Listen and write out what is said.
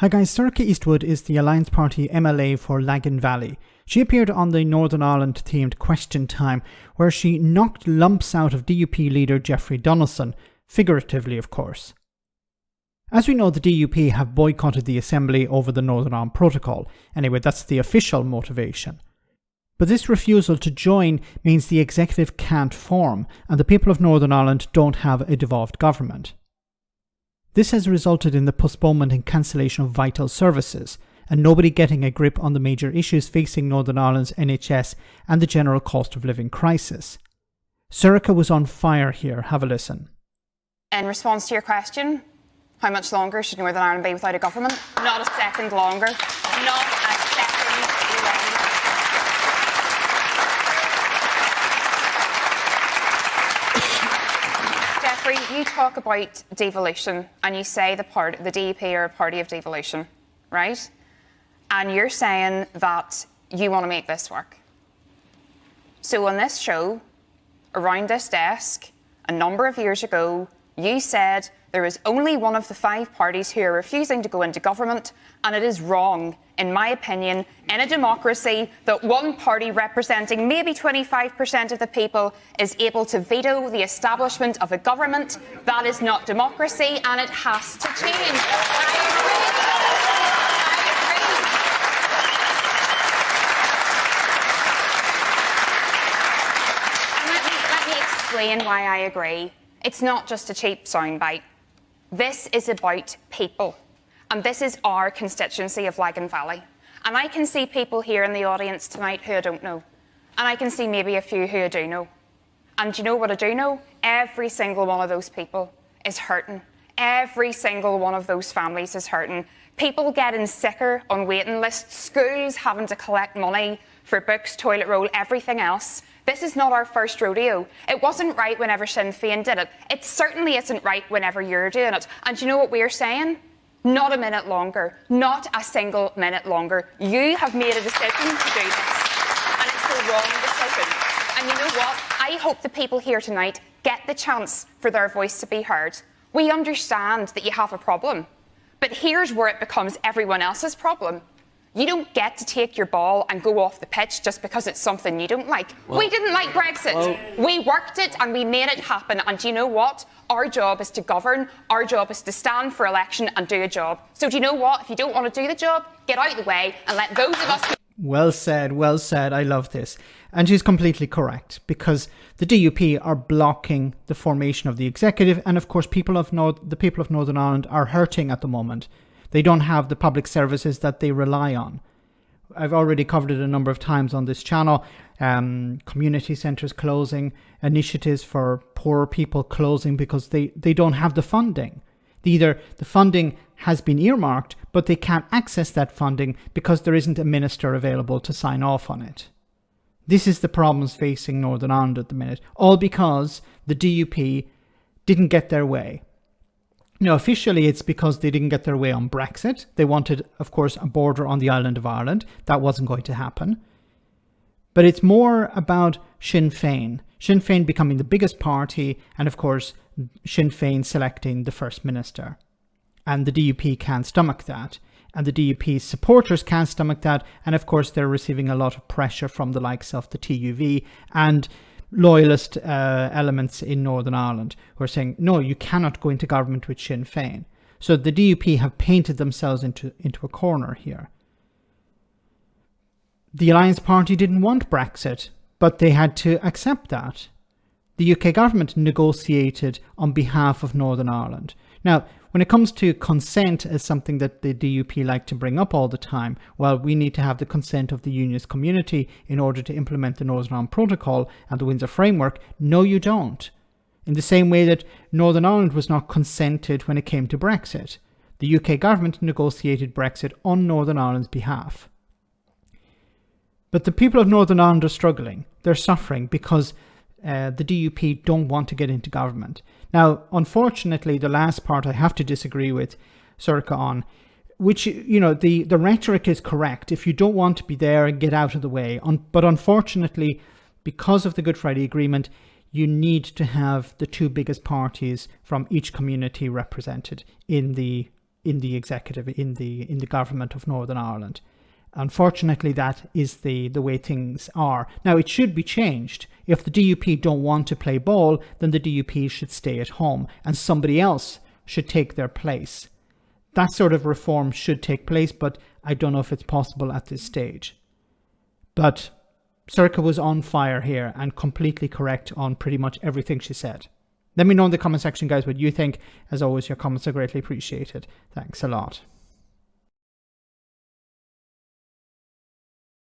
Hi guys, Sorcha Eastwood is the Alliance Party MLA for Lagan Valley. She appeared on the Northern Ireland themed Question Time, where she knocked lumps out of DUP leader Jeffrey Donaldson, figuratively of course. As we know, the DUP have boycotted the Assembly over the Northern Ireland Protocol. Anyway, that's the official motivation. But this refusal to join means the executive can't form, and the people of Northern Ireland don't have a devolved government. This has resulted in the postponement and cancellation of vital services, and nobody getting a grip on the major issues facing Northern Ireland's NHS and the general cost of living crisis. Sorcha was on fire here. Have a listen. In response to your question, how much longer should Northern Ireland be without a government? Not a second longer. Not a second longer. Jeffrey, you talk about devolution and you say the DUP are a party of devolution, right? And you're saying that you want to make this work. So on this show, around this desk, a number of years ago, you said there is only one of the 5 parties who are refusing to go into government, and it is wrong, in my opinion, in a democracy that one party representing maybe 25% of the people is able to veto the establishment of a government. That is not democracy, and it has to change. Let me explain why I agree. It's not just a cheap soundbite. This is about people. And this is our constituency of Lagan Valley. And I can see people here in the audience tonight who I don't know. And I can see maybe a few who I do know. And do you know what I do know? Every single one of those people is hurting. Every single one of those families is hurting. People getting sicker on waiting lists, schools having to collect money for books, toilet roll, everything else. This is not our first rodeo. It wasn't right whenever Sinn Féin did it. It certainly isn't right whenever you're doing it. And do you know what we're saying? Not a minute longer. Not a single minute longer. You have made a decision to do this. And it's the wrong decision. And you know what? I hope the people here tonight get the chance for their voice to be heard. We understand that you have a problem. But here's where it becomes everyone else's problem. You don't get to take your ball and go off the pitch just because it's something you don't like. We didn't like Brexit. We worked it and we made it happen. And do you know what? Our job is to govern. Our job is to stand for election and do a job. So do you know what? If you don't want to do the job, get out of the way and let those of us... Well said, well said. I love this. And she's completely correct, because the DUP are blocking the formation of the executive. And of course, the people of Northern Ireland are hurting at the moment. They don't have the public services that they rely on. I've already covered it a number of times on this channel. Community centres closing, initiatives for poor people closing because they don't have the funding. Either the funding has been earmarked, but they can't access that funding because there isn't a minister available to sign off on it. This is the problems facing Northern Ireland at the minute, all because the DUP didn't get their way. Now, officially, it's because they didn't get their way on Brexit. They wanted, of course, a border on the island of Ireland. That wasn't going to happen. But it's more about Sinn Féin. Sinn Féin becoming the biggest party, and of course, Sinn Féin selecting the First Minister. And the DUP can't stomach that. And the DUP's supporters can't stomach that. And of course, they're receiving a lot of pressure from the likes of the TUV and loyalist elements in Northern Ireland who are saying, no, you cannot go into government with Sinn Féin. So the DUP have painted themselves into a corner here. The Alliance Party didn't want Brexit, but they had to accept that. The UK government negotiated on behalf of Northern Ireland. Now, when it comes to consent as something that the DUP like to bring up all the time, well, we need to have the consent of the unionist community in order to implement the Northern Ireland Protocol and the Windsor Framework. No, you don't. In the same way that Northern Ireland was not consented when it came to Brexit. The UK government negotiated Brexit on Northern Ireland's behalf. But the people of Northern Ireland are struggling. They're suffering because the DUP don't want to get into government. Now, unfortunately, the last part I have to disagree with Sorcha on, which, you know, the rhetoric is correct. If you don't want to be there, get out of the way. But unfortunately, because of the Good Friday Agreement, you need to have the 2 biggest parties from each community represented in the in the executive, in the government of Northern Ireland. Unfortunately, that is the way things are. Now, it should be changed. If the DUP don't want to play ball, then the DUP should stay at home and somebody else should take their place. That sort of reform should take place, but I don't know if it's possible at this stage. But Sorcha was on fire here and completely correct on pretty much everything she said. Let me know in the comment section, guys, what you think. As always, your comments are greatly appreciated. Thanks a lot.